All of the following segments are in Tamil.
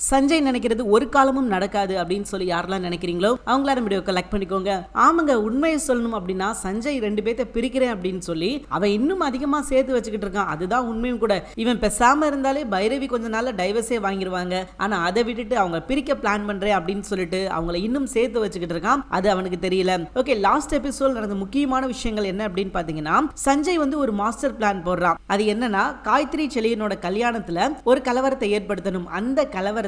சஞ்சய் நினைக்கிறது ஒரு காலமும் நடக்காது அப்படின்னு சொல்லி யாரெல்லாம் நினைக்கிறீங்களோ அவங்களாம் வீடியோ கலெக்ட் பண்ணிக்கோங்க. ஆமாங்க, உண்மையை சொல்லணும் அப்படின்னா சஞ்சய் 2 பேர்த்த பிரிக்கிறேன் அப்படின்னு சொல்லி அவன் இன்னும் அதிகமா சேர்த்து வச்சுக்கிட்டு இருக்கான். அதுதான் உண்மையும் கூட. இவன் பேசாம இருந்தாலே பைரவி கொஞ்ச நாள்ல டைவர்ஸே வாங்கிடுவாங்க. ஆனா அதை விட்டுட்டு அவங்க பிரிக்க பிளான் பண்றேன் அப்படின்னு சொல்லிட்டு அவங்களை இன்னும் சேர்த்து வச்சுக்கிட்டு இருக்கான். அது அவனுக்கு தெரியல. ஓகே, லாஸ்ட் எபிசோட் நடந்த முக்கியமான விஷயங்கள் என்ன அப்படின்னு பாத்தீங்கன்னா, சஞ்சய் ஒரு மாஸ்டர் பிளான் போடுறான். அது என்னன்னா, காயத்ரி செலியனோட கல்யாணத்துல ஒரு கலவரத்தை ஏற்படுத்தணும். அந்த கலவரத்துல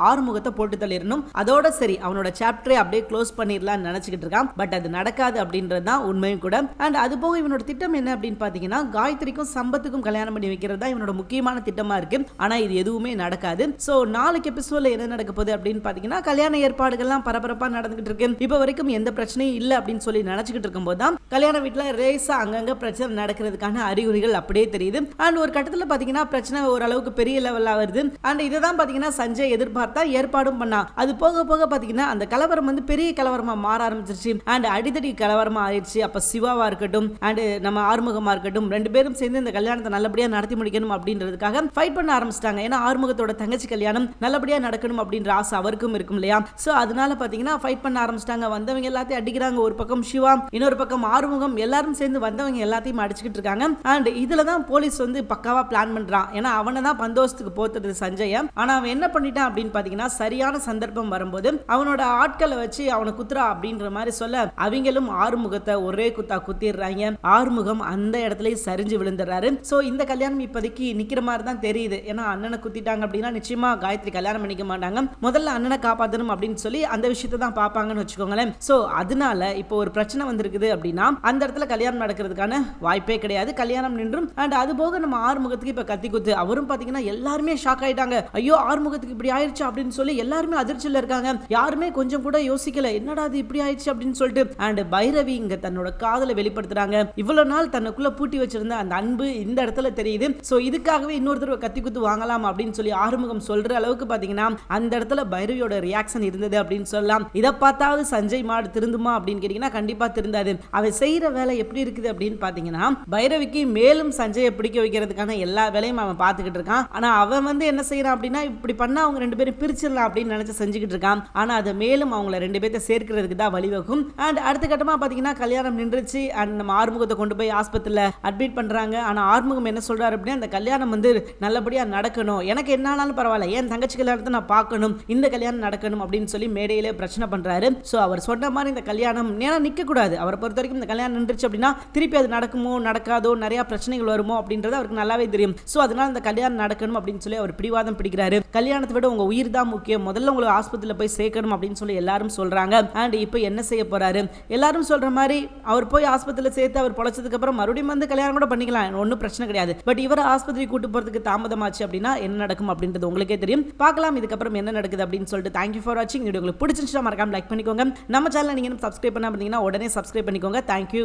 ஆறுமுகத்தை போட்டு தள்ளிடணும். அதோட சரி, அவனோட சாப்டரை அப்படியே க்ளோஸ் பண்ணிடலாம் நினைச்சுக்கிட்டு இருக்கான். பட் அது நடக்காது அப்படின்றது தான் உண்மையும் கூட. அண்ட் அது போக இவனோட திட்டம் என்ன அப்படின்னு பாத்தீங்கன்னா, காயத்ரிக்கும் சம்பத்துக்கும் கல்யாணம் பண்ணி வைக்கிறது தான் இவனோட முக்கியமான திட்டமா இருக்கு. ஆனா இது எதுவுமே நடக்காது. சோ நாளைக்கு எபிசோட்ல என்ன நடக்க போகுது அப்படின்னு பாத்தீங்கன்னா, கல்யாண ஏற்பாடுகள்லாம் பரபரப்பா நடந்துகிட்டு இருக்கு. இப்ப வரைக்கும் எந்த பிரச்சனையும் இல்ல அப்படின்னு சொல்லி நினைச்சுக்கிட்டு இருக்கும்போது தான் கல்யாண வீட்டுல ரேஸா அங்கங்க பிரச்சனை நடக்கிறதுக்கான அறிகுறிகள் அப்படியே தெரியுது. அண்ட் ஒரு கட்டத்துல பாத்தீங்கன்னா பிரச்சனை ஓரளவுக்கு பெரிய லெவல்ல வருது. அண்ட் இதுதான் பாத்தீங்கன்னா சஞ்சய் எதிர்பார்த்தா ஏற்பாடும் பண்ணா. அது போக போக பாத்தீங்கன்னா அந்த கலவரம் பெரிய கலவரமா மாற ஆரம்பிச்சிருச்சு. அண்ட் அடிதடி கலவரமா ஆயிடுச்சு. அப்ப சிவாவா இருக்கட்டும் அண்ட் நம்ம ஆறுமுகமா இருக்கட்டும் 2 பேரும் சேர்ந்து இந்த கல்யாணத்தை நல்லபடியா நடத்தி முடிக்கணும் அப்படின்றதுக்காக ஃபைட் பண்ண ஆரம்பிச்சிட்டாங்க. ஏன்னா ஆறுமுகத்தோட தங்கச்சி கல்யாணம் நல்லபடியா நடக்கணும் அப்படின்ற ஆசை அவருக்கும் இருக்கும் இல்லையா? சோ அதனால பாத்தீங்கன்னா ஃபைட் பண்ண ஆரம்பிச்சிட்டாங்க. வந்தவங்க எல்லாத்தையும் அடிக்கிறாங்க. ஒரு பக்கம் சிவா, இன்னொரு பக்கம் ஆறுமுகம், எல்லாரும் சேர்ந்து வந்தவங்க எல்லாத்தையும் அடிச்சுக்கிட்டு இருக்காங்க. அண்ட் இதுல தான் போலீஸ் பக்காவா பிளான் பண்றான். ஏன்னா அவனை தான் பந்தோஸ்துக்கு போத்துறது சஞ்சய. ஆனா அவன் என்ன பண்ணிட்டான் அப்படின்னு பாத்தீங்கன்னா, சரியான சந்தர்ப்பம் வரும்போது அவனோட ஆட்களை வச்சு அவனை குத்துறா அப்படின்ற மாதிரி சொல்ல, அவங்களும் ஆறுமுகத்தை ஒரே குத்தா குத்திடுறாங்க. ஆறுமுகம் அந்த இடத்துல சரிஞ்சு விழுந்துறாரு. சோ இந்த கல்யாணம் இப்போதைக்கு நிக்கிற மாதிரி தான் தெரியுது. ஏன்னா அண்ணனை குத்திட்டாங்க அப்படின்னா நிச்சயமா காயத்ரி கல்யாணம் பண்ணிக்க மாட்டாங்க. முதல்ல அண்ணனை காப்பாற்றணும் அப்படின்னு சொல்லி அந்த விஷயத்தை தான் பார்ப்பாங்கன்னு வச்சுக்கோங்களேன். சோ அதனால இப்போ ஒரு பிரச்சனை வந்திருக்குது அப்படின்னா அந்த இடத்துல கல்யாணம் நடக்கிறதுக்கான வாய்ப்பே கிடையாது. கல்யாணம் நின்றும். அண்ட் அது போக நம்ம ஆறுமுகத்துக்கு இப்ப கத்தி குத்து. அவரும் பாத்தீங்கன்னா எல்லாருமே ஷாக் ஆயிட்டாங்க. ஐயோ, ஆறுமுகத்துக்கு இப்படி ஆயிடுச்சு அப்படின்னு சொல்லி எல்லாருமே அதிர்ச்சியில இருக்காங்க. யாருமே கொஞ்சம் கூட யோசிக்கல, என்னடா இது இப்படி ஆயிடுச்சு அப்படின்னு சொல்லிட்டு. அண்ட் பைரவி இங்க தன்னோட காதலை வெளிப்படுத்துறாங்க. இவ்வளவு நாள் தன்னுக்குள்ள பூட்டி வச்சிருந்த அந்த அன்பு இந்த இடத்துல தெரியுது. சோ இதுக்காகவே இன்னொரு தடவை கத்தி குத்து வாங்கலாம் அப்படின்னு சொல்லி ஆறுமுகம் சொல்ற அளவுக்கு பாத்தீங்கன்னா அந்த இடத்துல பைரவியோட ரியாக்ஷன் இருந்தது அப்படின்னு சொல்லலாம். இதை பார்த்தாவது சஞ்சய் மாடு திருந்துமா அப்படின்னு கேட்டீங்கன்னா கண்டிப்பா திருந்தாது. அவன் செய்யற வேலை எப்படி இருக்குது அப்படின்னு பாத்தீங்கன்னா, பைரவிக்கு மேலும் சஞ்சயை பிடிக்க வைக்கிறதுக்கான எல்லா வேலையும் அவன் பார்த்துக்கிட்டு இருக்கான். ஆனா அவன் என்ன செய்யறான் அப்படின்னா, இப்படி பண்ணா அவங்க 2 பேரும் பிரிச்சிடலாம் அப்படின்னு நினைச்சு செஞ்சுக்கிட்டு இருக்கான். ஆனா அது மேலும் அவங்கள 2 பேர்த்த சேர்க்கிறதுக்கு தான் வழிவகும். அண்ட் அடுத்த கட்டமா பாத்தீங்கன்னா கல்யாணம் நின்றுச்சு. அண்ட் நம்ம ஆறுமுகத்தை கொண்டு போய் ஆஸ்பத்திரியில அட்மிட் பண்றாங்க. ஆனா ஆறுமுகம் என்ன சொல்றாரு அப்படின்னா, இந்த கல்யாணம் நல்லபடியா நடக்கணும், எனக்கு என்ன ஆனாலும் பரவாயில்ல, என் தங்கச்சி கல்யாணத்தை நான் பார்க்கணும், இந்த கல்யாணம் நடக்கணும் அப்படின்னு சொல்லி மேடையிலே பிரச்சனை பண்றாரு. சோ அவர் சொன்ன மாதிரி இந்த கல்யாணம் நேரம் நிக்க கூடாது. அவரை பொறுத்த வரைக்கும் இந்த கல்யாணம் நின்றுச்சு அப்படின்னா திருப்பி அது நடக்குமோ நடக்காதோ, நிறைய பிரச்சனைகள் வருமோ அப்படின்றது அவருக்கு நல்லாவே தெரியும். சோ அதனால இந்த கல்யாணம் நடக்கணும் அப்படின்னு சொல்லி அவர் பிடிவாதம் பிடிக்கிறாரு. கல்யாணத்தை விட உங்க உயிர் தான் முக்கியம், முதல்ல உங்களுக்கு ஆஸ்பத்திரியில போய் சேர்க்கணும் அப்படின்னு சொல்லி எல்லாரும் சொல்றாங்க. அண்ட் இப்போ என்ன செய்ய போறாரு? எல்லாரும் சொல்ற மாதிரி அவர் போய் ஆஸ்பத்திரியில சேர்த்து அவர் பொழைச்சதுக்கு அப்புறம் மறுபடியும் கல்யாணம் கூட பண்ணிக்கலாம், ஒன்றும் பிரச்சனை கிடையாது. பட் இவர் ஆஸ்பத்திரி கூட்டு போறதுக்கு தாமதமாச்சு அப்படின்னா என்ன நடக்கும் அப்படின்றது உங்களுக்கே தெரியும். பார்க்கலாம் இதுக்கப்புறம் என்ன நடக்குது அப்படின்னு சொல்லிட்டு. தேங்க்யூ ஃபார் வாட்சிங். வீடியோ உங்களுக்கு பிடிச்சிருந்தா மறக்காம லைக் பண்ணிக்கோங்க. நம்ம சேனலை நீங்க சப்ஸ்கிரைப் பண்ணாம இருந்தீங்கன்னா உடனே சப்ஸ்கிரைப் பண்ணிக்கோங்க. தேங்க்யூ.